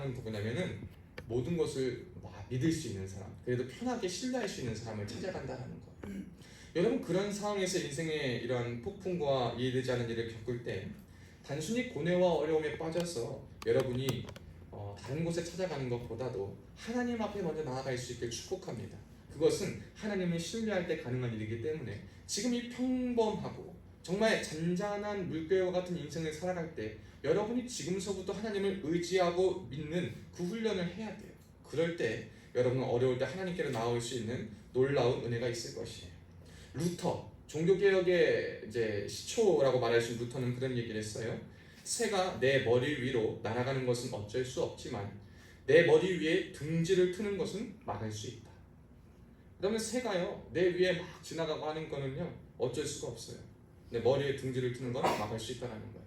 사람은 누구냐면은 모든 것을 믿을 수 있는 사람, 그래도 편하게 신뢰할 수 있는 사람을 찾아간다라는 거예요. 여러분, 그런 상황에서 인생의 이러한 폭풍과 이해되지 않는 일을 겪을 때 단순히 고뇌와 어려움에 빠져서 여러분이 다른 곳에 찾아가는 것보다도 하나님 앞에 먼저 나아갈 수 있게 축복합니다. 그것은 하나님을 신뢰할 때 가능한 일이기 때문에 지금 이 평범하고 정말 잔잔한 물결과 같은 인생을 살아갈 때 여러분이 지금서부터 하나님을 의지하고 믿는 그 훈련을 해야 돼요. 그럴 때 여러분은 어려울 때 하나님께로 나올 수 있는 놀라운 은혜가 있을 것이에요. 루터, 종교개혁의 이제 시초라고 말할 수 있는 루터는 그런 얘기를 했어요. 새가 내 머리 위로 날아가는 것은 어쩔 수 없지만 내 머리 위에 둥지를 트는 것은 막을 수 있다. 그러면 새가요, 내 위에 막 지나가고 하는 거는요, 어쩔 수가 없어요. 내 머리에 둥지를 트는 건 막을 수 있다는 거예요.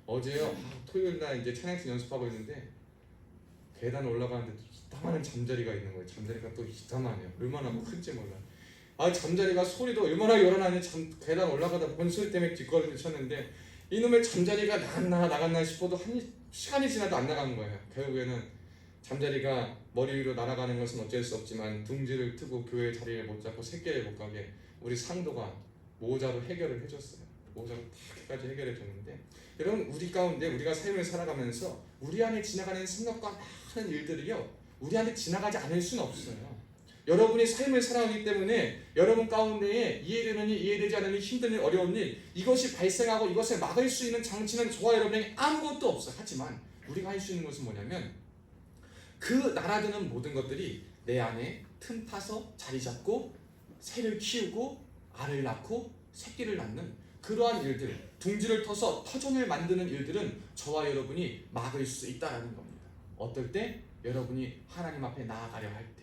어제요, 토요일 날 이제 찬양팀 연습하고 있는데 계단 올라가는데 이따만한 잠자리가 있는 거예요. 잠자리가 또 이따만해요. 얼마나 큰지 몰라요. 잠자리가 소리도 얼마나 요란하냐. 계단 올라가다 뭔 소리 때문에 뒷걸음질 쳤는데 이놈의 잠자리가 나갔나 싶어도 시간이 지나도 안 나가는 거예요. 결국에는 잠자리가 머리 위로 날아가는 것은 어쩔 수 없지만 둥지를 트고 교회 자리를 못 잡고 새끼를 못 가게 우리 상도가 모자로 해결을 해줬어요. 모자로 탁까지 해결해 줬는데, 여러분, 우리 가운데 우리가 삶을 살아가면서 우리 안에 지나가는 생각과 많은 일들이요, 우리 안에 지나가지 않을 수는 없어요. 여러분이 삶을 살아가기 때문에 여러분 가운데에 이해되는 일, 이해되지 않는 일, 힘든 일, 어려운 일, 이것이 발생하고 이것을 막을 수 있는 장치는 저와 여러분에게 아무것도 없어요. 하지만 우리가 할 수 있는 것은 뭐냐면 그 날아드는 모든 것들이 내 안에 틈 타서 자리 잡고 새를 키우고 알을 낳고 새끼를 낳는 그러한 일들, 둥지를 터서 터전을 만드는 일들은 저와 여러분이 막을 수 있다는 겁니다. 어떨 때? 여러분이 하나님 앞에 나아가려 할 때,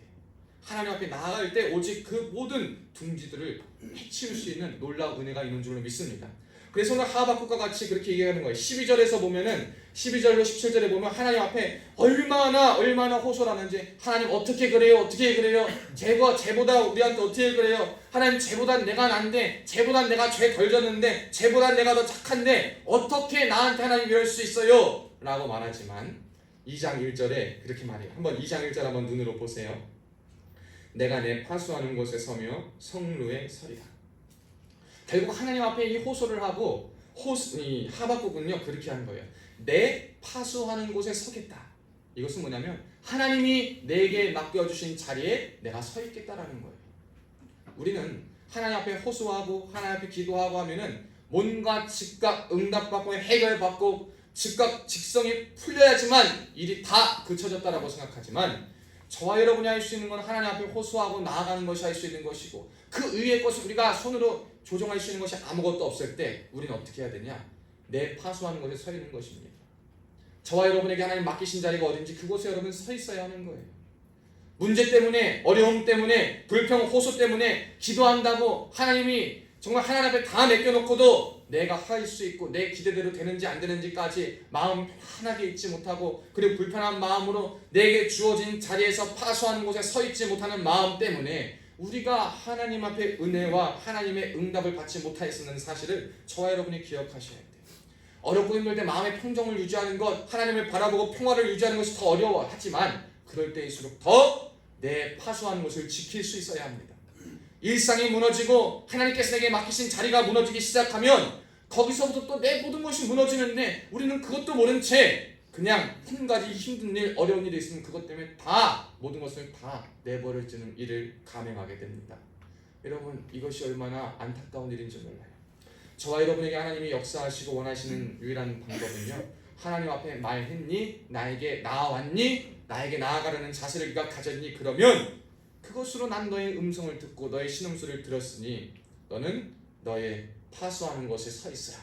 하나님 앞에 나아갈 때 오직 그 모든 둥지들을 해치울 수 있는 놀라운 은혜가 있는 줄로 믿습니다. 그래서 오늘 하박국과 같이 그렇게 얘기하는 거예요. 12절에서 보면은 12절로 17절에 보면 하나님 앞에 얼마나 호소하는지, 하나님 어떻게 그래요? 쟤보다 우리한테 어떻게 그래요? 하나님, 쟤보단 내가 난데, 쟤보단 내가 죄 덜 졌는데, 쟤보단 내가 더 착한데 어떻게 나한테 하나님 이럴 수 있어요? 라고 말하지만 2장 1절에 그렇게 말해요. 한번 2장 1절 한번 눈으로 보세요. 내가 내 파수하는 곳에 서며 성루에 서리라. 결국 하나님 앞에 이 호소를 하고 이 하박국은요 그렇게 하는 거예요. 내 파수하는 곳에 서겠다. 이것은 뭐냐면 하나님이 내게 맡겨주신 자리에 내가 서 있겠다라는 거예요. 우리는 하나님 앞에 호소하고 하나님 앞에 기도하고 하면은 뭔가 즉각 응답받고 해결받고 즉각 직성이 풀려야지만 일이 다 그쳐졌다라고 생각하지만, 저와 여러분이 할 수 있는 건 하나님 앞에 호소하고 나아가는 것이 할 수 있는 것이고, 그 위의 것을 우리가 손으로 조정할 수 있는 것이 아무것도 없을 때 우리는 어떻게 해야 되냐? 내 파수하는 곳에 서 있는 것입니다. 저와 여러분에게 하나님 맡기신 자리가 어딘지 그곳에 여러분 서 있어야 하는 거예요. 문제 때문에, 어려움 때문에, 불평, 호소 때문에 기도한다고 하나님이 정말 하나님 앞에 다 맡겨놓고도 내가 할 수 있고 내 기대대로 되는지 안 되는지까지 마음 편하게 있지 못하고, 그리고 불편한 마음으로 내게 주어진 자리에서 파수하는 곳에 서 있지 못하는 마음 때문에 우리가 하나님 앞에 은혜와 하나님의 응답을 받지 못하였는 사실을 저와 여러분이 기억하셔야 돼요. 어렵고 힘들 때 마음의 평정을 유지하는 것, 하나님을 바라보고 평화를 유지하는 것이 더 어려워. 하지만 그럴 때일수록 더 내 파수하는 것을 지킬 수 있어야 합니다. 일상이 무너지고 하나님께서 내게 맡기신 자리가 무너지기 시작하면 거기서부터 또 내 모든 것이 무너지는데 우리는 그것도 모른 채 그냥 한 가지 힘든 일, 어려운 일이 있으면 그것 때문에 다 모든 것을 다 내버려지는 일을 감행하게 됩니다. 여러분, 이것이 얼마나 안타까운 일인지 몰라요. 저와 여러분에게 하나님이 역사하시고 원하시는 유일한 방법은요, 하나님 앞에 말했니? 나에게 나아왔니? 나에게 나아가려는 자세를 네가 가졌니? 그러면 그것으로 난 너의 음성을 듣고 너의 신음소리를 들었으니 너는 너의 파수하는 곳에 서 있으라.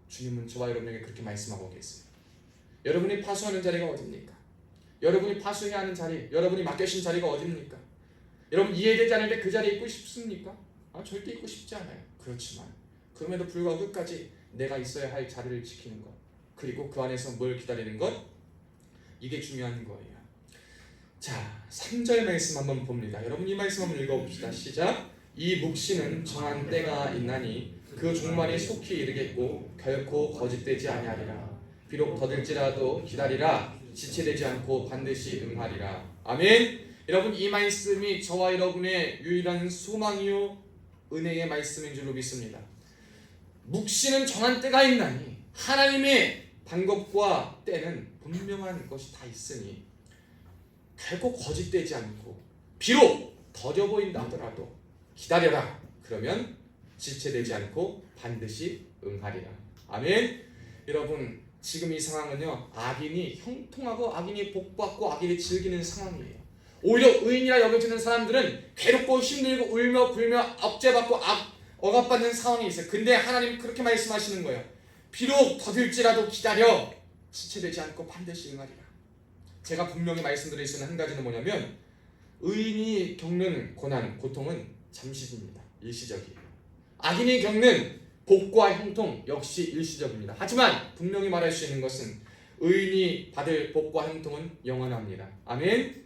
주님은 저와 여러분에게 그렇게 말씀하고 계세요. 여러분이 파수하는 자리가 어디입니까? 여러분이 파수해야 하는 자리, 여러분이 맡겨진 자리가 어디입니까? 여러분, 이해되지 않을 때 그 자리에 있고 싶습니까? 절대 있고 싶지 않아요. 그렇지만 그럼에도 불구하고 끝까지 내가 있어야 할 자리를 지키는 것, 그리고 그 안에서 뭘 기다리는 것, 이게 중요한 거예요. 자, 3절 말씀 한번 봅니다. 여러분, 이 말씀 한번 읽어봅시다. 시작. 이 묵시는 정한 때가 있나니 그 종말이 속히 이르겠고 결코 거짓되지 아니하리라. 비록 더딜지라도 기다리라. 지체되지 않고 반드시 응하리라. 아멘. 여러분, 이 말씀이 저와 여러분의 유일한 소망이요 은혜의 말씀인 줄로 믿습니다. 묵시는 정한 때가 있나니 하나님의 방법과 때는 분명한 것이 다 있으니 결코 거짓되지 않고 비록 더뎌 보인다 하더라도 기다려라. 그러면 지체되지 않고 반드시 응하리라. 아멘. 여러분, 지금 이 상황은요, 악인이 형통하고 악인이 복받고 악인이 즐기는 상황이에요. 오히려 의인이라 여겨지는 사람들은 괴롭고 힘들고 울며 불며 억제받고 억압받는 상황이 있어요. 근데 하나님 그렇게 말씀하시는 거예요. 비록 더딜지라도 기다려 지체되지 않고 반드시 응하리라. 제가 분명히 말씀드릴 수 있는 한 가지는 뭐냐면, 의인이 겪는 고난, 고통은 잠시입니다. 일시적이에요. 악인이 겪는 복과 형통 역시 일시적입니다. 하지만 분명히 말할 수 있는 것은 의인이 받을 복과 형통은 영원합니다. 아멘.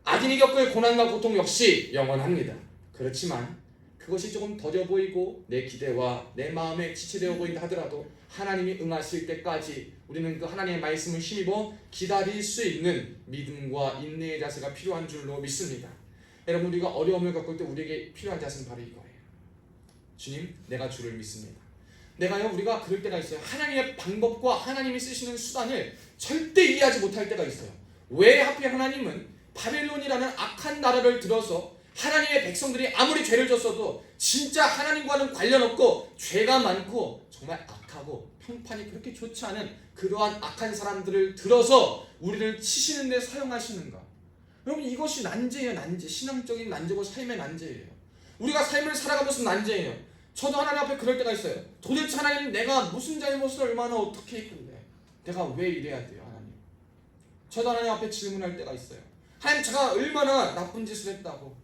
악인이 겪을 고난과 고통 역시 영원합니다. 그렇지만 그것이 조금 더뎌 보이고 내 기대와 내 마음에 지체되어 보인다 하더라도 하나님이 응하실 때까지 우리는 그 하나님의 말씀을 힘입어 기다릴 수 있는 믿음과 인내의 자세가 필요한 줄로 믿습니다. 여러분, 우리가 어려움을 겪을 때 우리에게 필요한 자세는 바로 이거예요. 주님, 내가 주를 믿습니다. 우리가 그럴 때가 있어요. 하나님의 방법과 하나님이 쓰시는 수단을 절대 이해하지 못할 때가 있어요. 왜 하필 하나님은 바벨론이라는 악한 나라를 들어서 하나님의 백성들이 아무리 죄를 졌어도 진짜 하나님과는 관련 없고 죄가 많고 정말 악하고 평판이 그렇게 좋지 않은 그러한 악한 사람들을 들어서 우리를 치시는 데 사용하시는가? 여러분, 이것이 난제예요. 난제. 신앙적인 난제고 삶의 난제예요. 우리가 삶을 살아가면서 난제예요. 저도 하나님 앞에 그럴 때가 있어요. 도대체 하나님, 내가 무슨 잘못을 얼마나 어떻게 했길래 내가 왜 이래야 돼요, 하나님? 저도 하나님 앞에 질문할 때가 있어요. 하나님, 제가 얼마나 나쁜 짓을 했다고.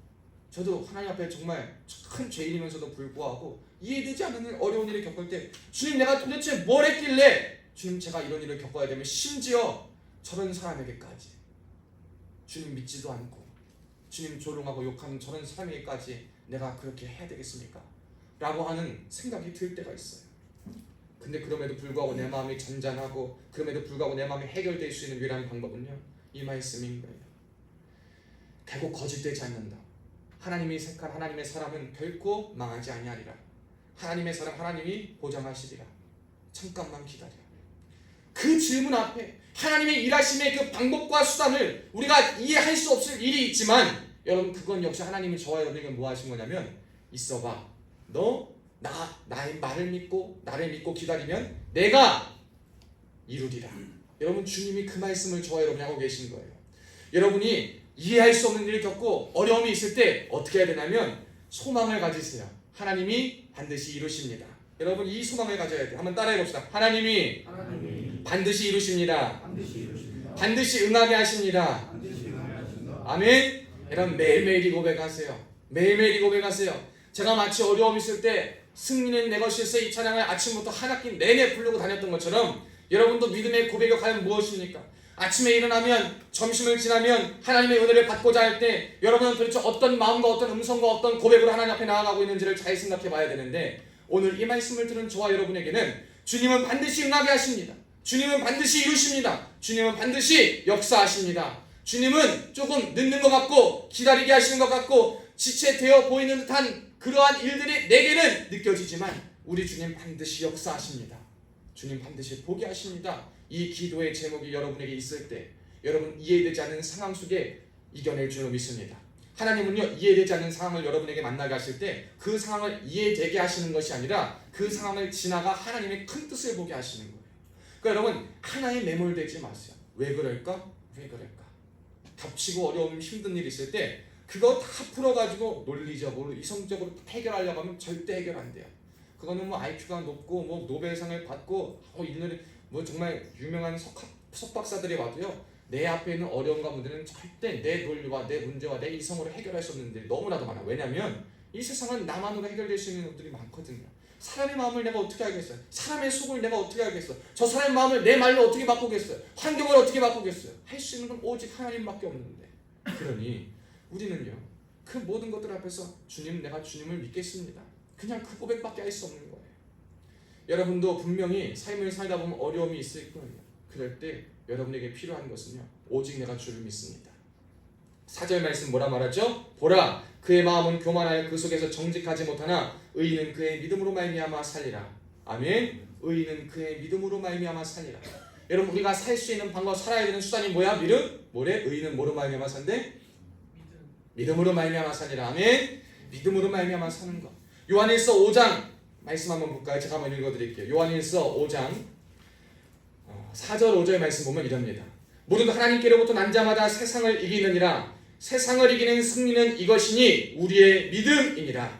저도 하나님 앞에 정말 큰 죄인이면서도 불구하고 이해되지 않는 어려운 일을 겪을 때, 주님, 내가 도대체 뭘 했길래 주님, 제가 이런 일을 겪어야 되면, 심지어 저런 사람에게까지 주님 믿지도 않고 주님 조롱하고 욕하는 저런 사람에게까지 내가 그렇게 해야 되겠습니까? 라고 하는 생각이 들 때가 있어요. 근데 그럼에도 불구하고 내 마음이 잔잔하고 그럼에도 불구하고 내 마음이 해결될 수 있는 유일한 방법은요, 이 말씀인 거예요. 결국 거짓되지 않는다. 하나님이 택한 하나님의 사람은 결코 망하지 아니하리라. 하나님의 사람 하나님이 보장하시리라. 잠깐만 기다려. 그 질문 앞에 하나님의 일하심의 그 방법과 수단을 우리가 이해할 수 없을 일이 있지만, 여러분, 그건 역시 하나님이 저와 여러분에게 뭐 하신 거냐면, 있어봐. 너 나의 말을 믿고 나를 믿고 기다리면 내가 이루리라. 여러분, 주님이 그 말씀을 저와 여러분이 하고 계신 거예요. 여러분이 이해할 수 없는 일을 겪고 어려움이 있을 때 어떻게 해야 되냐면 소망을 가지세요. 하나님이 반드시 이루십니다. 여러분, 이 소망을 가져야 돼요. 한번 따라해 봅시다. 하나님이 반드시 이루십니다. 반드시 응하게 하십니다. 아멘. 여러분, 매일매일 고백하세요. 매일매일 고백하세요. 제가 마치 어려움이 있을 때 승리는 내 것일세, 이 찬양을 아침부터 한 학기 내내 부르고 다녔던 것처럼, 여러분도 믿음의 고백이 과연 무엇입니까? 아침에 일어나면, 점심을 지나면 하나님의 은혜를 받고자 할 때 여러분은 도대체 어떤 마음과 어떤 음성과 어떤 고백으로 하나님 앞에 나아가고 있는지를 잘 생각해 봐야 되는데, 오늘 이 말씀을 들은 저와 여러분에게는 주님은 반드시 응하게 하십니다. 주님은 반드시 이루십니다. 주님은 반드시 역사하십니다. 주님은 조금 늦는 것 같고 기다리게 하시는 것 같고 지체되어 보이는 듯한 그러한 일들이 내게는 느껴지지만, 우리 주님 반드시 역사하십니다. 주님 반드시 보게 하십니다. 이 기도의 제목이 여러분에게 있을 때 여러분 이해되지 않는 상황 속에 이겨낼 줄로 믿습니다. 하나님은요, 이해되지 않는 상황을 여러분에게 만나게 하실 때 그 상황을 이해되게 하시는 것이 아니라 그 상황을 지나가 하나님의 큰 뜻을 보게 하시는 거예요. 그러니까 여러분, 하나에 매몰되지 마세요. 왜 그럴까? 왜 그럴까? 겹치고 어려움 힘든 일이 있을 때 그거 다 풀어가지고 논리적으로 이성적으로 해결하려고 하면 절대 해결 안 돼요. 그거는 뭐 IQ가 높고 뭐 노벨상을 받고 이들이 뭐 정말 유명한 석박사들이 와도요, 내 앞에 있는 어려움과 문제는 절대 내 논리와 내 문제와 내 이성으로 해결할 수 없는 일이 너무나도 많아. 왜냐하면 이 세상은 나만으로 해결될 수 있는 것들이 많거든요. 사람의 마음을 내가 어떻게 알겠어요? 사람의 속을 내가 어떻게 알겠어요? 저 사람의 마음을 내 말로 어떻게 바꾸겠어요? 환경을 어떻게 바꾸겠어요? 할 수 있는 건 오직 하나님밖에 없는데, 그러니 우리는요, 그 모든 것들 앞에서 주님, 내가 주님을 믿겠습니다. 그냥 그 고백밖에 할 수 없는 거예요. 여러분도 분명히 삶을 살다 보면 어려움이 있을 거예요. 그럴 때 여러분에게 필요한 것은요, 오직 내가 주를 믿습니다. 4절 말씀 뭐라 말하죠? 보라, 그의 마음은 교만하여 그 속에서 정직하지 못하나 의인은 그의 믿음으로 말미암아 살리라. 아멘. 의인은 그의 믿음으로 말미암아 살리라. 여러분, 우리가 살 수 있는 방법, 살아야 되는 수단이 뭐야? 믿음? 뭐래? 의인은 뭐로 말미암아 산대? 믿음으로 말미암아 살리라. 아멘. 믿음으로 말미암아 사는 것. 요한일서 5장 말씀 한번 볼까요? 제가 한번 읽어드릴게요. 요한일서 5장 4절 5절 말씀 보면 이럽니다. 모두가 하나님께로부터 난 자마다 세상을 이기느니라. 세상을 이기는 승리는 이것이니 우리의 믿음이니라.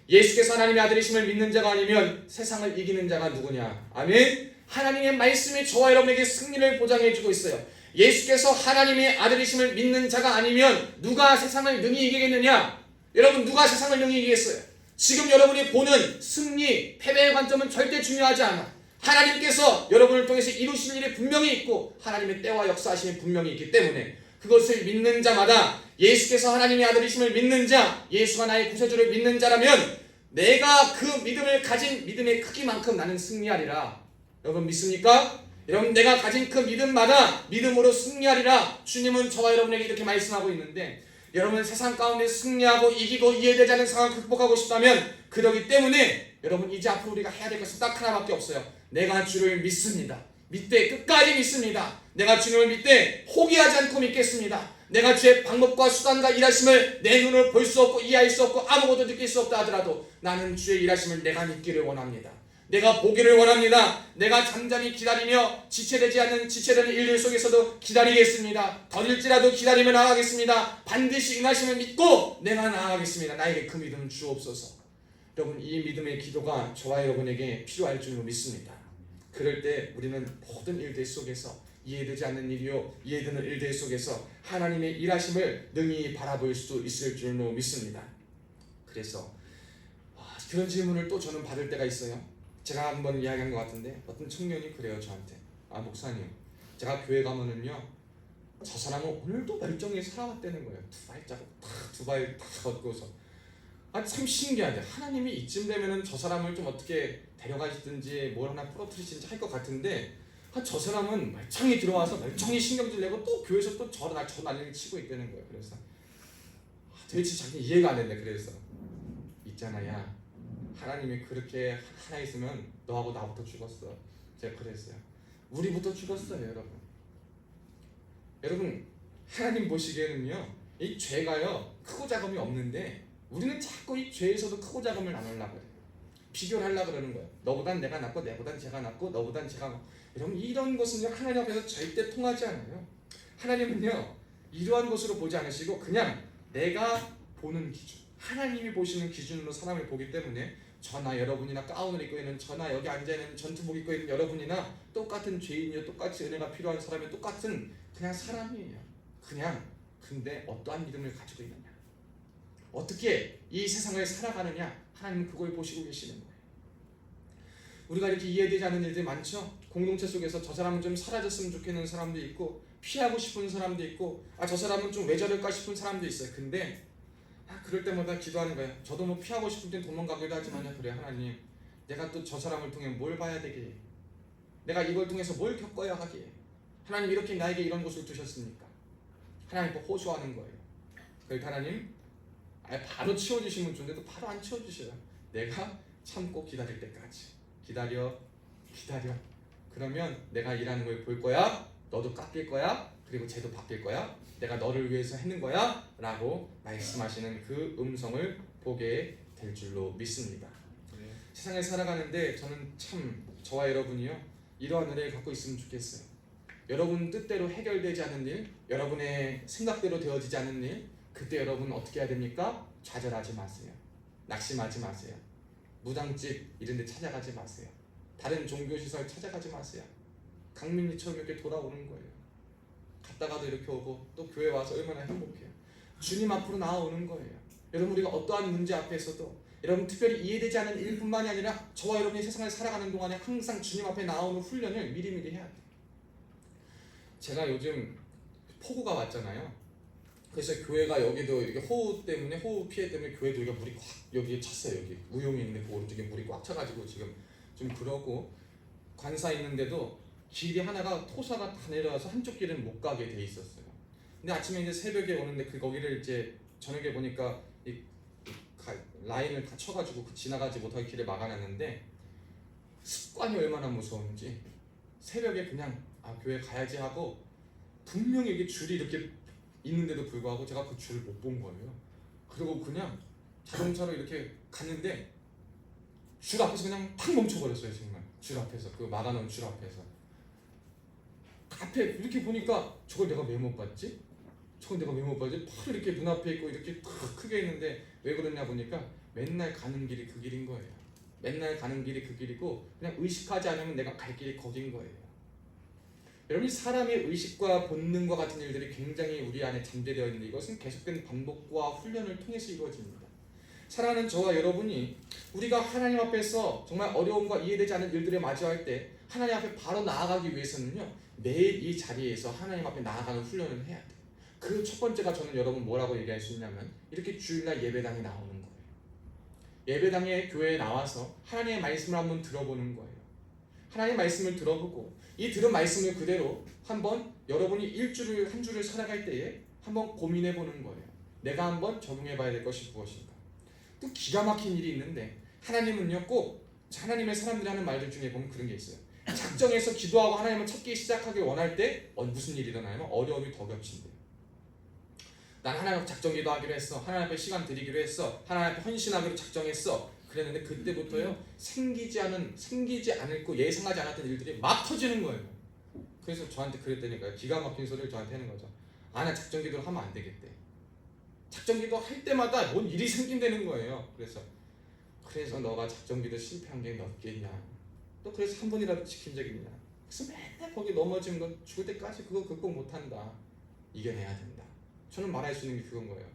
예수께서 하나님의 아들이심을 믿는 자가 아니면 세상을 이기는 자가 누구냐? 아멘. 하나님의 말씀이 저와 여러분에게 승리를 보장해주고 있어요. 예수께서 하나님의 아들이심을 믿는 자가 아니면 누가 세상을 능히 이기겠느냐? 여러분, 누가 세상을 능히 이기겠어요? 지금 여러분이 보는 승리, 패배의 관점은 절대 중요하지 않아. 하나님께서 여러분을 통해서 이루실 일이 분명히 있고 하나님의 때와 역사하심이 분명히 있기 때문에 그것을 믿는 자마다, 예수께서 하나님의 아들이심을 믿는 자, 예수가 나의 구세주를 믿는 자라면 내가 그 믿음을 가진 믿음의 크기만큼 나는 승리하리라. 여러분 믿습니까? 여러분, 내가 가진 그 믿음마다 믿음으로 승리하리라. 주님은 저와 여러분에게 이렇게 말씀하고 있는데, 여러분 세상 가운데 승리하고 이기고 이해되지 않는 상황을 극복하고 싶다면, 그러기 때문에 여러분 이제 앞으로 우리가 해야 될 것은 딱 하나밖에 없어요. 내가 주를 믿습니다. 믿되 끝까지 믿습니다. 내가 주님을 믿되 포기하지 않고 믿겠습니다. 내가 주의 방법과 수단과 일하심을 내 눈으로 볼 수 없고 이해할 수 없고 아무것도 느낄 수 없다 하더라도 나는 주의 일하심을 내가 믿기를 원합니다. 내가 보기를 원합니다. 내가 잠잠히 기다리며 지체되는 일들 속에서도 기다리겠습니다. 더딜지라도 기다리며 나아가겠습니다. 반드시 임하심을 믿고 내가 나아가겠습니다. 나에게 그 믿음 주옵소서. 여러분, 이 믿음의 기도가 저와 여러분에게 필요할 줄로 믿습니다. 그럴 때 우리는 모든 일들 속에서 이해되지 않는 일이요 이해되는 일들 속에서 하나님의 일하심을 능히 바라볼 수 있을 줄로 믿습니다. 그래서 그런 질문을 또 저는 받을 때가 있어요. 제가 한번 이야기한 것 같은데 어떤 청년이 그래요 저한테. 목사님, 제가 교회 가면은요 저 사람은 오늘도 멀쩡히 살아왔다는 거예요. 두 발 탁 걷고서. 참 신기하대. 하나님이 이쯤 되면은 저 사람을 좀 어떻게 데려가시든지 뭘 하나 풀어뜨리시든지 할 것 같은데, 저 사람은 멀쩡히 들어와서 멀쩡히 신경질 내고 또 교회에서 또 저 난리를 치고 있다는 거예요. 그래서 도대체 자기 이해가 안 됐네. 그래서 있잖아, 야, 하나님이 그렇게 하나 있으면 너하고 나부터 죽었어. 제가 그랬어요. 우리부터 죽었어요, 여러분. 여러분, 하나님 보시기에는요 이 죄가요 크고 작음이 없는데 우리는 자꾸 이 죄에서도 크고 작음을 나누려고 그래요. 비교를 하려고 그러는 거예요. 너보단 내가 낫고 내보단 제가 낫고 너보단 제가 여러분, 이런 것은요 하나님 앞에서 절대 통하지 않아요. 하나님은요 이러한 것으로 보지 않으시고 그냥 내가 보는 기준, 하나님이 보시는 기준으로 사람을 보기 때문에 저나 여러분이나 가운을 입고 있는 저나 여기 앉아있는 전투복 입고 있는 여러분이나 똑같은 죄인이요 똑같이 은혜가 필요한 사람이 똑같은 그냥 사람이에요. 그냥 근데 어떠한 믿음을 가지고 있느냐, 어떻게 이 세상을 살아가느냐, 하나님은 그걸 보시고 계시는 거예요. 우리가 이렇게 이해되지 않는 일들이 많죠. 공동체 속에서 저 사람은 좀 사라졌으면 좋겠는 사람도 있고 피하고 싶은 사람도 있고 저 사람은 좀 왜 저럴까 싶은 사람도 있어요. 근데 그럴 때마다 기도하는 거예요. 저도 뭐 피하고 싶을 땐 도망가기도 하지만요, 그래 하나님, 내가 또 저 사람을 통해 뭘 봐야 되기에, 내가 이걸 통해서 뭘 겪어야 하기에, 하나님 이렇게 나에게 이런 곳을 두셨으니까 하나님 또 호소하는 거예요. 그러니까 하나님 바로 치워주시면 좋은데도 바로 안 치워주셔요. 내가 참고 기다릴 때까지 기다려. 그러면 내가 일하는 걸 볼 거야. 너도 깎일 거야. 그리고 쟤도 바뀔 거야. 내가 너를 위해서 했는 거야 라고 말씀하시는 그 음성을 보게 될 줄로 믿습니다. 세상에 살아가는데 저는 참 저와 여러분이요 이러한 은혜를 갖고 있으면 좋겠어요. 여러분 뜻대로 해결되지 않는 일, 여러분의 생각대로 되어지지 않는 일, 그때 여러분 어떻게 해야 됩니까? 좌절하지 마세요. 낙심하지 마세요. 무당집 이런 데 찾아가지 마세요. 다른 종교시설 찾아가지 마세요. 강민리처럼 이렇게 돌아오는 거예요. 갔다가도 이렇게 오고 또 교회 와서 얼마나 행복해요. 주님 앞으로 나아오는 거예요. 여러분, 우리가 어떠한 문제 앞에서도 여러분 특별히 이해되지 않는 일뿐만이 아니라 저와 여러분이 세상을 살아가는 동안에 항상 주님 앞에 나오는 훈련을 미리미리 해야 돼요. 제가 요즘 폭우가 왔잖아요. 그래서 교회가 여기도 이렇게 호우 피해 때문에 교회도 여기가 물이 꽉 여기에 찼어요. 여기 우용이 있는데 그 오른쪽에 물이 꽉 차가지고 지금 좀 그러고 관사 있는데도 길이 하나가 토사가 다 내려와서 한쪽 길은 못 가게 돼 있었어요. 근데 아침에 이제 새벽에 오는데 거기를 이제 저녁에 보니까 라인을 다 쳐가지고 지나가지 못하게 길을 막아놨는데, 습관이 얼마나 무서운지 새벽에 그냥 교회 가야지 하고 분명히 이게 줄이 이렇게 있는데도 불구하고 제가 그 줄을 못 본 거예요. 그리고 그냥 자동차로 이렇게 갔는데 줄 앞에서 그냥 탁 멈춰버렸어요. 정말 줄 앞에서, 그 막아놓은 줄 앞에서. 앞에 이렇게 보니까 저걸 내가 왜 못 봤지? 저걸 내가 왜 못 봤지? 바로 이렇게 눈앞에 있고 이렇게 크게 있는데 왜 그러냐 보니까 맨날 가는 길이 그 길인 거예요. 맨날 가는 길이 그 길이고 그냥 의식하지 않으면 내가 갈 길이 거긴 거예요. 여러분, 사람의 의식과 본능과 같은 일들이 굉장히 우리 안에 잠재되어 있는데 이것은 계속된 반복과 훈련을 통해서 이루어집니다. 사랑하는 저와 여러분이 우리가 하나님 앞에서 정말 어려움과 이해되지 않는 일들을 마주할 때 하나님 앞에 바로 나아가기 위해서는요, 매일 이 자리에서 하나님 앞에 나아가는 훈련을 해야 돼요. 그 첫 번째가 저는 여러분 뭐라고 얘기할 수 있냐면, 이렇게 주일날 예배당에 나오는 거예요. 예배당에 교회에 나와서 하나님의 말씀을 한번 들어보는 거예요. 하나님의 말씀을 들어보고 이 들은 말씀을 그대로 한번 여러분이 한 주를 살아갈 때에 한번 고민해 보는 거예요. 내가 한번 적용해 봐야 될 것이 무엇인가. 또 기가 막힌 일이 있는데, 하나님은요 꼭 하나님의 사람들이 하는 말들 중에 보면 그런 게 있어요. 작정해서 기도하고 하나님을 찾기 시작하길 원할 때 무슨 일이 일어나냐면 어려움이 더 겹친대요. 난 하나님 앞에 작정 기도하기로 했어. 하나님 앞에 시간 드리기로 했어. 하나님 앞에 헌신하기로 작정했어. 그랬는데 그때부터요 생기지 않고 예상하지 않았던 일들이 막 터지는 거예요. 그래서 저한테 그랬다니까요. 기가 막힌 소리를 저한테 하는 거죠. 나 작정 기도를 하면 안 되겠대. 작정 기도 할 때마다 뭔 일이 생긴다는 거예요. 그래서 너가 작정 기도 실패한 게 몇 개냐? 또 그래서 한 번이라도 지킨 적 있냐? 그래서 맨날 거기 넘어지는 건 죽을 때까지 그거 극복 못한다. 이겨내야 된다. 저는 말할 수 있는 게 그건 거예요.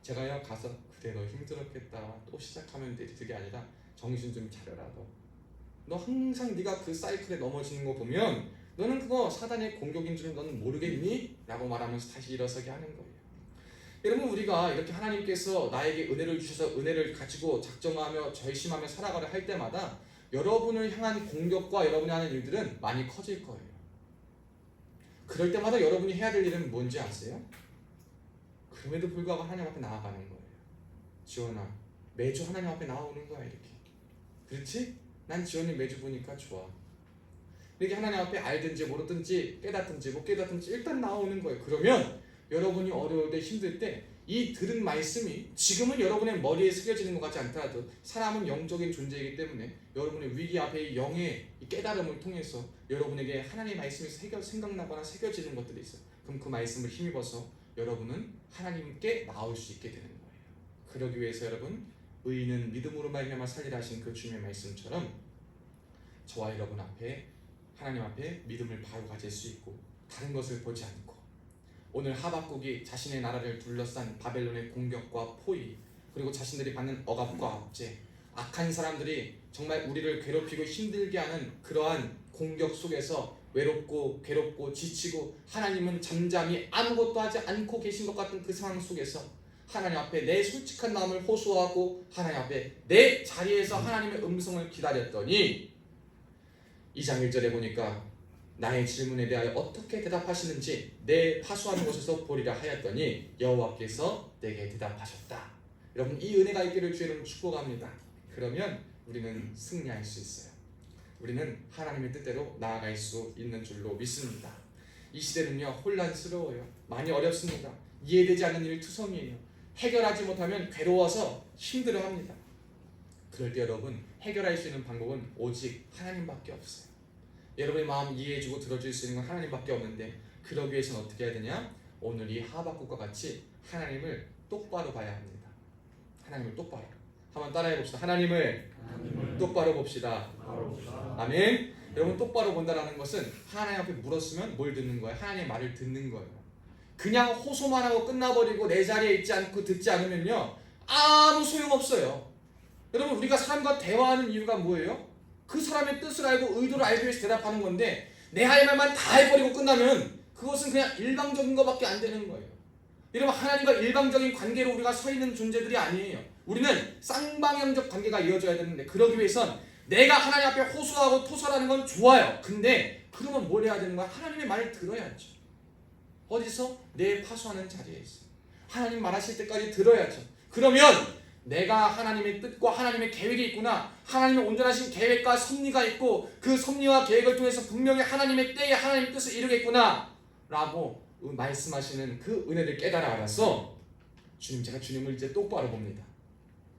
제가요 가서 그래 너 힘들었겠다. 또 시작하면 되지. 그게 아니라 정신 좀 차려라 너 항상 네가 그 사이클에 넘어지는 거 보면 너는 그거 사단의 공격인 줄 너는 모르겠니? 라고 말하면서 다시 일어서게 하는 거예요. 여러분, 우리가 이렇게 하나님께서 나에게 은혜를 주셔서 은혜를 가지고 작정하며 절심하며 살아가려 할 때마다 여러분을 향한 공격과 여러분이 하는 일들은 많이 커질 거예요. 그럴 때마다 여러분이 해야 될 일은 뭔지 아세요? 그럼에도 불구하고 하나님 앞에 나아가는 거예요. 지원아, 매주 하나님 앞에 나오는 거야. 이렇게. 그렇지? 난 지원이 매주 보니까 좋아. 이렇게 하나님 앞에 알든지 모르든지 깨닫든지 못 깨닫든지 일단 나오는 거예요. 그러면 여러분이 어려울 때 힘들 때 이 들은 말씀이 지금은 여러분의 머리에 새겨지는 것 같지 않더라도 사람은 영적인 존재이기 때문에 여러분의 위기 앞에 영의 깨달음을 통해서 여러분에게 하나님의 말씀이 생각나거나 새겨지는 것들이 있어요. 그럼 그 말씀을 힘입어서 여러분은 하나님께 나올 수 있게 되는 거예요. 그러기 위해서 여러분, 의인은 믿음으로 말미암아 살리라 하신 그 주님의 말씀처럼 저와 여러분 앞에 하나님 앞에 믿음을 바로 가질 수 있고 다른 것을 보지 않고, 오늘 하박국이 자신의 나라를 둘러싼 바벨론의 공격과 포위, 그리고 자신들이 받는 억압과 압제, 악한 사람들이 정말 우리를 괴롭히고 힘들게 하는 그러한 공격 속에서 외롭고 괴롭고 지치고 하나님은 잠잠히 아무것도 하지 않고 계신 것 같은 그 상황 속에서 하나님 앞에 내 솔직한 마음을 호소하고 하나님 앞에 내 자리에서 하나님의 음성을 기다렸더니 2장 1절에 보니까 나의 질문에 대하여 어떻게 대답하시는지 내 파수하는 곳에서 보리라 하였더니 여호와께서 내게 대답하셨다. 여러분, 이 은혜가 있기를 주의 이름으로 축복합니다. 그러면 우리는 승리할 수 있어요. 우리는 하나님의 뜻대로 나아갈 수 있는 줄로 믿습니다. 이 시대는요 혼란스러워요. 많이 어렵습니다. 이해되지 않는 일이 투성이에요. 해결하지 못하면 괴로워서 힘들어합니다. 그럴 때 여러분, 해결할 수 있는 방법은 오직 하나님밖에 없어요. 여러분의 마음 이해해주고 들어줄 수 있는 건 하나님밖에 없는데, 그러기 위해서는 어떻게 해야 되냐? 오늘 이 하박국과 같이 하나님을 똑바로 봐야 합니다. 하나님을 똑바로 한번 따라해 봅시다. 하나님을 똑바로 봅시다. 아멘. 여러분, 똑바로 본다라는 것은 하나님 앞에 물었으면 뭘 듣는 거예요? 하나님의 말을 듣는 거예요. 그냥 호소만 하고 끝나버리고 내 자리에 있지 않고 듣지 않으면요 아무 소용없어요. 여러분, 우리가 사람과 대화하는 이유가 뭐예요? 그 사람의 뜻을 알고 의도를 알기 위해서 대답하는 건데, 내 할 말만 다 해버리고 끝나면 그것은 그냥 일방적인 것밖에 안 되는 거예요. 여러분, 하나님과 일방적인 관계로 우리가 서 있는 존재들이 아니에요. 우리는 쌍방향적 관계가 이어져야 되는데, 그러기 위해선 내가 하나님 앞에 호소하고 토설하는 건 좋아요. 근데 그러면 뭘 해야 되는 거야? 하나님의 말을 들어야죠. 어디서? 내 파수하는 자리에서 하나님 말하실 때까지 들어야죠. 그러면 내가 하나님의 뜻과 하나님의 계획이 있구나, 하나님의 온전하신 계획과 섭리가 있고 그 섭리와 계획을 통해서 분명히 하나님의 때에 하나님의 뜻을 이루겠구나 라고 말씀하시는 그 은혜를 깨달아 알아서 주님, 제가 주님을 이제 똑바로 봅니다.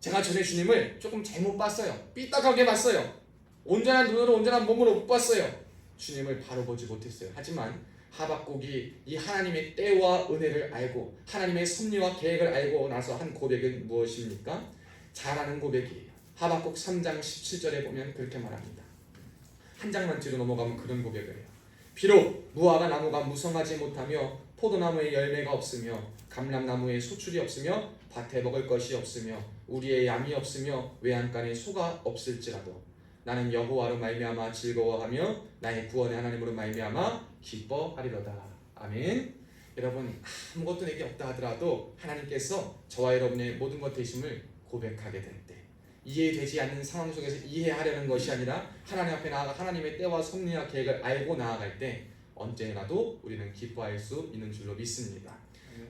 제가 전에 주님을 조금 잘못 봤어요. 삐딱하게 봤어요. 온전한 눈으로 온전한 몸으로 못 봤어요. 주님을 바로 보지 못했어요. 하지만 하박국이 이 하나님의 때와 은혜를 알고 하나님의 섭리와 계획을 알고 나서 한 고백은 무엇입니까? 잘하는 고백이에요. 하박국 3장 17절에 보면 그렇게 말합니다. 한 장만 뒤로 넘어가면 그런 고백을 해요. 비록 무화과 나무가 무성하지 못하며 포도나무에 열매가 없으며 감람나무에 소출이 없으며 밭에 먹을 것이 없으며 우리의 양이 없으며 외양간에 소가 없을지라도 나는 여호와로 말미암아 즐거워하며 나의 구원의 하나님으로 말미암아 기뻐하리로다. 아멘. 여러분, 아무것도 내게 없다 하더라도 하나님께서 저와 여러분의 모든 것 되심을 고백하게 될 때, 이해되지 않는 상황 속에서 이해하려는 것이 아니라 하나님 앞에 나아가 하나님의 때와 섭리와 계획을 알고 나아갈 때 언제라도 우리는 기뻐할 수 있는 줄로 믿습니다.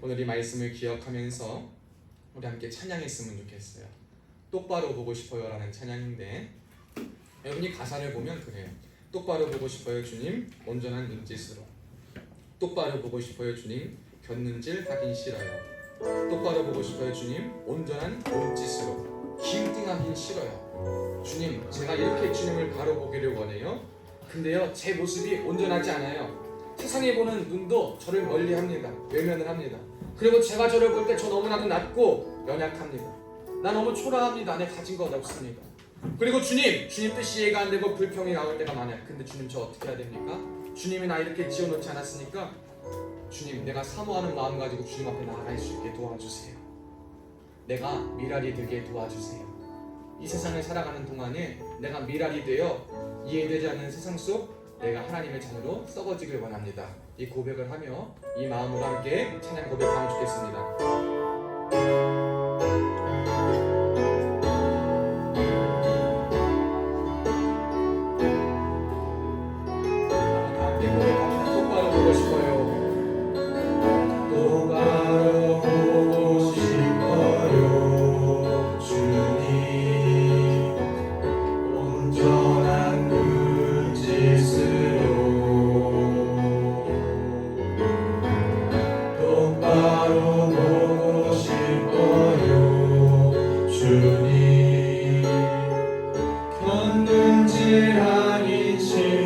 오늘 이 말씀을 기억하면서 우리 함께 찬양했으면 좋겠어요. 똑바로 보고 싶어요 라는 찬양인데, 여러분이 가사를 보면 그래요. 똑바로 보고 싶어요 주님, 온전한 눈짓으로. 똑바로 보고 싶어요 주님, 곁눈질 하긴 싫어요. 똑바로 보고 싶어요 주님, 온전한 몸짓으로. 기웃등하긴 싫어요. 주님, 제가 이렇게 주님을 바로 보기를 원해요. 근데요, 제 모습이 온전하지 않아요. 세상에 보는 눈도 저를 멀리합니다. 외면을 합니다. 그리고 제가 저를 볼 때 저 너무나도 낮고 연약합니다. 나 너무 초라합니다. 내 가진 것 없습니다. 그리고 주님 뜻이 이해가 안 되고 불평이 나올 때가 많아요. 근데 주님, 저 어떻게 해야 됩니까? 주님이 나 이렇게 지어놓지 않았으니까 주님, 내가 사모하는 마음 가지고 주님 앞에 나아갈 수 있게 도와주세요. 내가 미랄이 되게 도와주세요. 이 세상을 살아가는 동안에 내가 미랄이 되어 이해되지 않는 세상 속 내가 하나님의 자녀로 썩어지길 원합니다. 이 고백을 하며 이 마음으로 함께 찬양 고백하면 좋겠습니다.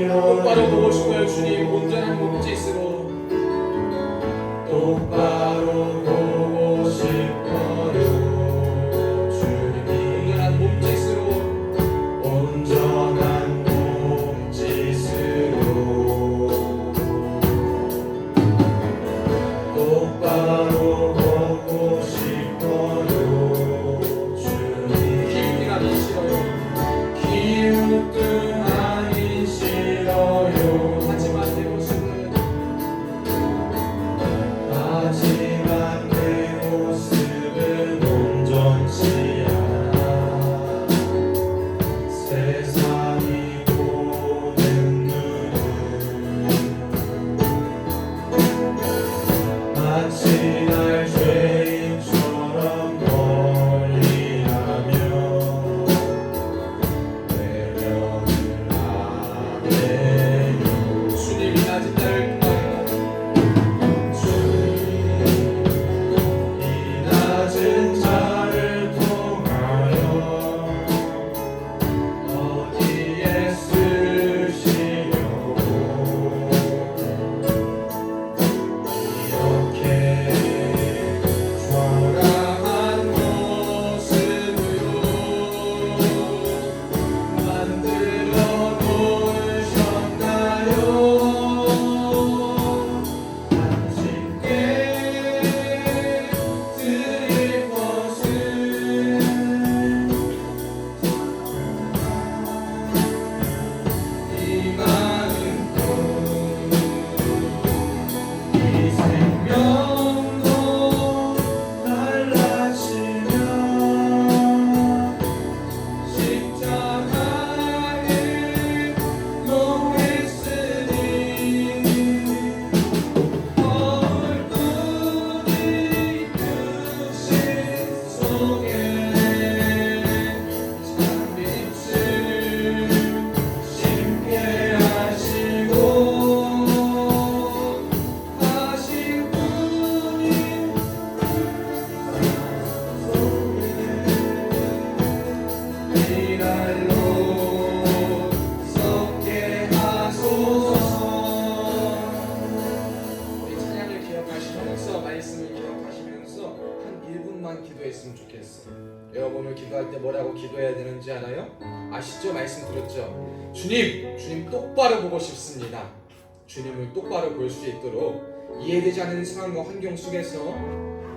똑바로 보고 싶어요 주님, 온전한 몸짓으로. 똑바로 보고 싶어요 주님, 온전한 몸짓으로. 온전한 몸짓으로. 똑바로 보고 싶어요 주님. 기웃등하기 싫어요. 기웃등하기 싫어요. 하지만 내 모습은 온전치 않아. 세상이 보는 눈은 마치 날 죄인처럼 멀리하며 외면을 하네요. 주님이 낮은 나를 낮은 자를 통하여 어디에 쓰시려고 이렇게 동안 기도했으면 좋겠어. 여러분 오늘 기도할 때 뭐라고 기도해야 되는지 알아요? 아시죠? 말씀 들었죠? 주님 똑바로 보고 싶습니다. 주님을 똑바로 볼 수 있도록 이해되지 않는 상황과 환경 속에서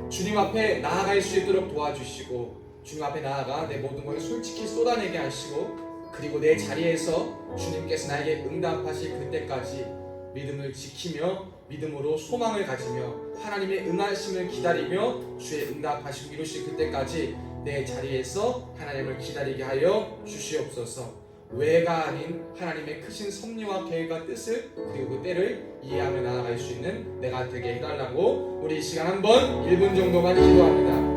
주님 앞에 나아갈 수 있도록 도와주시고, 주님 앞에 나아가 내 모든 걸 솔직히 쏟아내게 하시고, 그리고 내 자리에서 주님께서 나에게 응답하실 그때까지 믿음을 지키며 믿음으로 소망을 가지며 하나님의 응하심을 기다리며 주의 응답하시고 이루실 그때까지 내 자리에서 하나님을 기다리게 하여 주시옵소서. 외가 아닌 하나님의 크신 섭리와 계획과 뜻을, 그리고 그 때를 이해하며 나아갈 수 있는 내가 되게 해달라고 우리 이 시간 한번 1분 정도만 기도합니다.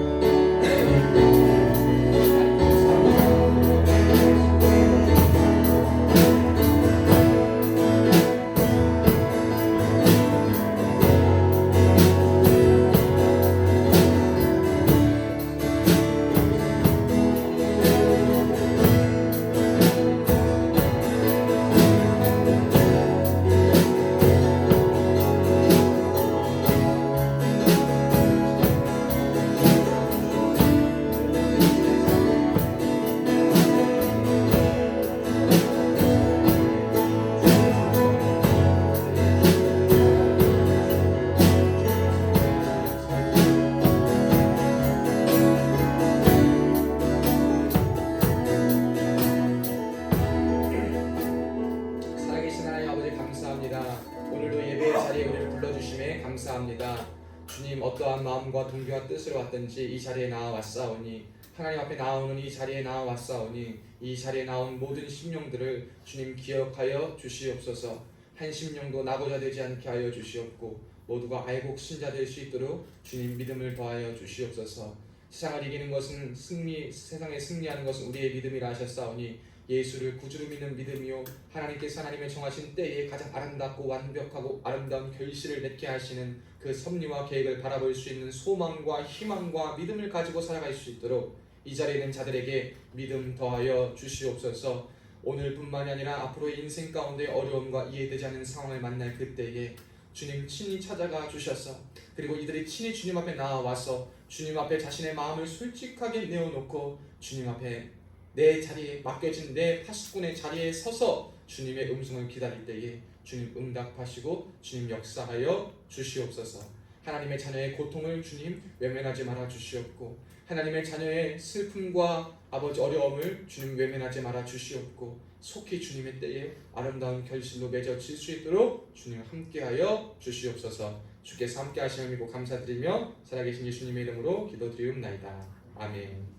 감사합니다. 주님, 어떠한 마음과 동기와 뜻으로 왔든지 이 자리에 나와왔사오니, 하나님 앞에 나오는 이 자리에 나와왔사오니, 이 자리에 나온 모든 심령들을 주님 기억하여 주시옵소서. 한 심령도 나고자 되지 않게 하여 주시옵고, 모두가 알곡 신자 될 수 있도록 주님 믿음을 더하여 주시옵소서. 세상을 이기는 것은 세상에 승리하는 것은 우리의 믿음이라 하셨사오니, 예수를 구주로 믿는 믿음이요, 하나님께서 하나님의 정하신 때에 가장 아름답고 완벽하고 아름다운 결실을 맺게 하시는 그 섭리와 계획을 바라볼 수 있는 소망과 희망과 믿음을 가지고 살아갈 수 있도록 이 자리에 있는 자들에게 믿음 더하여 주시옵소서. 오늘뿐만이 아니라 앞으로의 인생 가운데 어려움과 이해되지 않는 상황을 만날 그때에 주님 친히 찾아가 주셔서, 그리고 이들이 친히 주님 앞에 나와서 주님 앞에 자신의 마음을 솔직하게 내어놓고 주님 앞에 내 자리에 맡겨진 내 파수꾼의 자리에 서서 주님의 음성을 기다릴 때에 주님 응답하시고 주님 역사하여 주시옵소서. 하나님의 자녀의 고통을 주님 외면하지 말아 주시옵고, 하나님의 자녀의 슬픔과 아버지 어려움을 주님 외면하지 말아 주시옵고, 속히 주님의 때에 아름다운 결실로 맺어질 수 있도록 주님 함께하여 주시옵소서. 주께서 함께 하시는 믿고 감사드리며 살아계신 예수님의 이름으로 기도드리옵나이다. 아멘.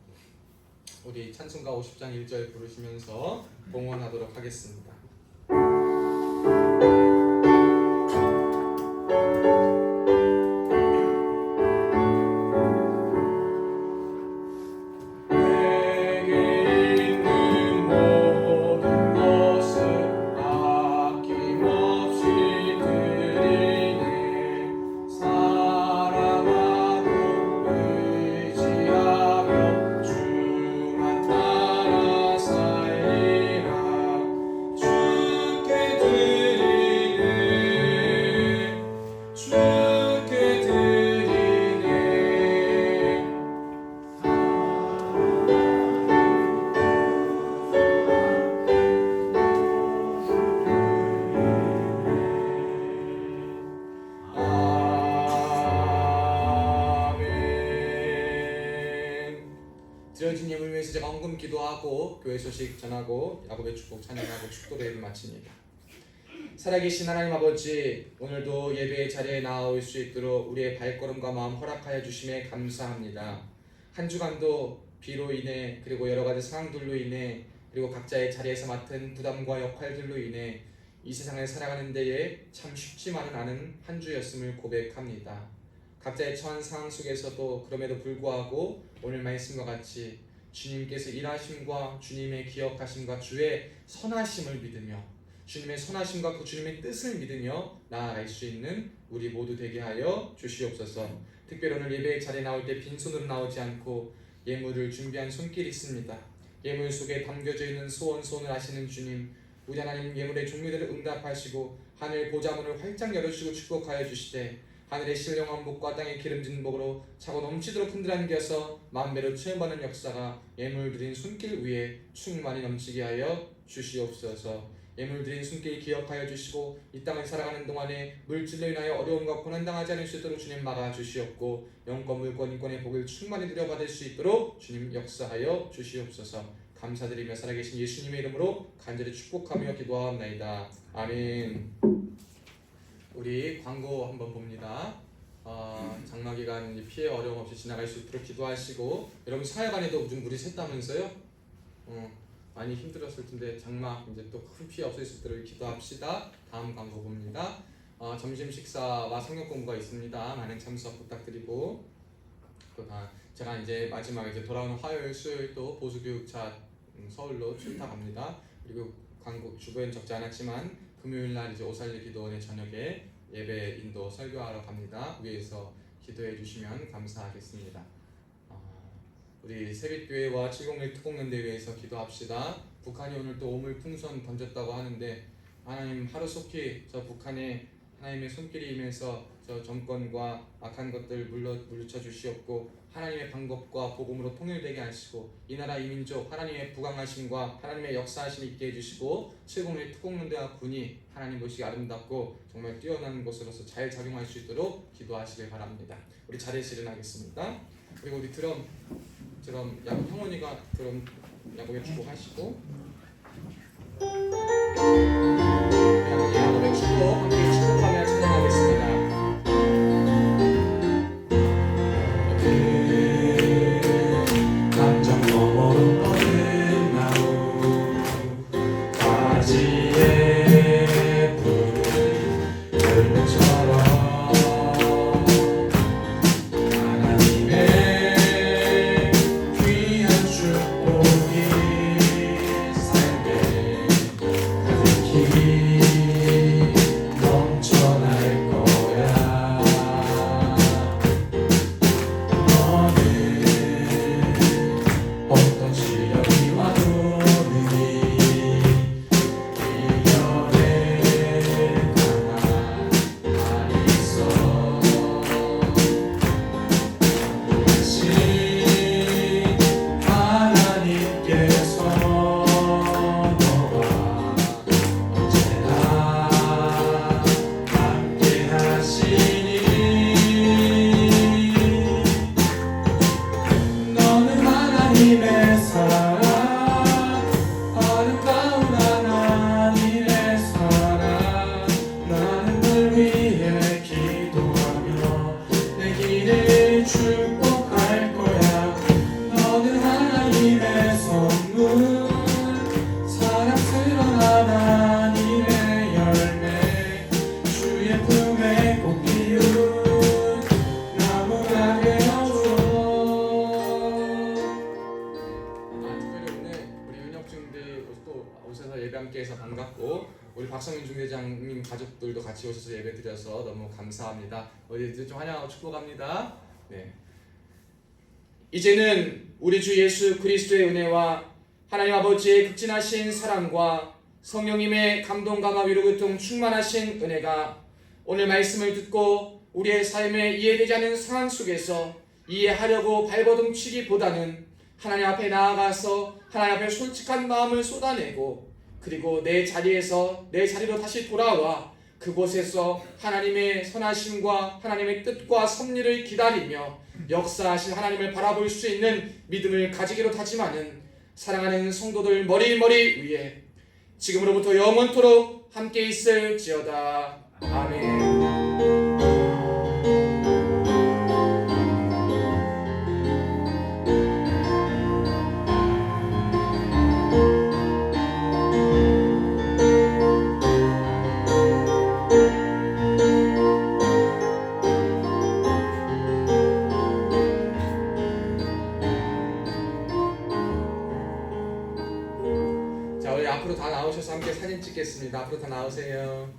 우리 찬송가 50장 1절 부르시면서 봉헌하도록 하겠습니다. 드려진 예물 위해서 제가 헌금 기도하고 교회 소식 전하고 야곱의 축복 찬양하고 축도례를 마칩니다. 살아계신 하나님 아버지, 오늘도 예배의 자리에 나올 수 있도록 우리의 발걸음과 마음 허락하여 주심에 감사합니다. 한 주간도 비로 인해, 그리고 여러 가지 상황들로 인해, 그리고 각자의 자리에서 맡은 부담과 역할들로 인해 이 세상을 살아가는 데에 참 쉽지만은 않은 한 주였음을 고백합니다. 각자의 처한 상황 속에서도 그럼에도 불구하고 오늘 말씀과 같이 주님께서 일하심과 주님의 기억하심과 주의 선하심을 믿으며 주님의 선하심과 그 주님의 뜻을 믿으며 나아갈 수 있는 우리 모두 되게 하여 주시옵소서. 특별히 오늘 예배의 자리에 나올 때 빈손으로 나오지 않고 예물을 준비한 손길이 있습니다. 예물 속에 담겨져 있는 소원을 아시는 주님, 우리 하나님 예물의 종류들을 응답하시고 하늘 보좌문을 활짝 열어주시고 축복하여 주시되 하늘의 신령한 복과 땅의 기름진 복으로 차고 넘치도록 흔들한 겨서 만배로 채워받는 역사가 예물 드린 손길 위에 충만히 넘치게 하여 주시옵소서. 예물 드린 손길 기억하여 주시고 이 땅을 살아가는 동안에 물질로 인하여 어려움과 고난 당하지 않을 수 있도록 주님 막아 주시옵고 영권 물권 인권의 복을 충만히 누려받을 수 있도록 주님 역사하여 주시옵소서. 감사드리며 살아계신 예수님의 이름으로 간절히 축복하며 기도하옵나이다. 아멘. 우리 광고 한번 봅니다. 장마기간 피해 어려움 없이 지나갈 수 있도록 기도하시고, 여러분 사회간에도 좀 물이 샜다면서요? 많이 힘들었을 텐데 장마 이제 또 큰 피해 없을 수 있도록 기도합시다. 다음 광고 봅니다. 점심 식사와 성경 공부가 있습니다. 많은 참석 부탁드리고, 또 제가 이제 마지막에 이제 돌아오는 화요일 수요일 또 보수교육차 서울로 출타갑니다. 그리고 광고 주변 적지 않았지만 금요일 날 이제 오살리 기도원의 저녁에 예배 인도 설교하러 갑니다. 위에서 기도해 주시면 감사하겠습니다. 우리 세빛교회와 701 특공연대회에서 기도합시다. 북한이 오늘 또 오물풍선 던졌다고 하는데 하나님 하루속히 저 북한에 하나님의 손길이 임해서 저 정권과 악한 것들 물리쳐 주시옵고 하나님의 방법과 복음으로 통일되게 하시고 이 나라 이 민족 하나님의 부강하심과 하나님의 역사하심이 있게 해주시고 701 특공연대와 군이 하나님 보시기 아름답고 정말 뛰어난 곳으로서 잘 작용할 수 있도록 기도하시길 바랍니다. 우리 자리에서 일어나겠습니다. 그리고 우리 드럼 야구 형원이가 드럼 야구에 주목하시고 야구의 축복 함께 축복하며 찬양하겠습니다. 감정 너머로 뻗은 나무 가지에 푸른 열매처럼 반갑고 우리 박성민 중대장님 가족들도 같이 오셔서 예배드려서 너무 감사합니다. 우리 좀 환영하고 축복합니다. 네. 이제는 우리 주 예수 그리스도의 은혜와 하나님 아버지의 극진하신 사랑과 성령님의 감동 감화 위로 교통 충만하신 은혜가 오늘 말씀을 듣고 우리의 삶에 이해되지 않는 상황 속에서 이해하려고 발버둥치기보다는 하나님 앞에 나아가서 하나님 앞에 솔직한 마음을 쏟아내고 그리고 내 자리로 다시 돌아와 그곳에서 하나님의 선하심과 하나님의 뜻과 섭리를 기다리며 역사하신 하나님을 바라볼 수 있는 믿음을 가지기로 다짐하는 사랑하는 성도들 머리머리 위에 지금으로부터 영원토록 함께 있을지어다. 아멘. 앞으로 다 나오셔서 함께 사진 찍겠습니다. 앞으로 다 나오세요.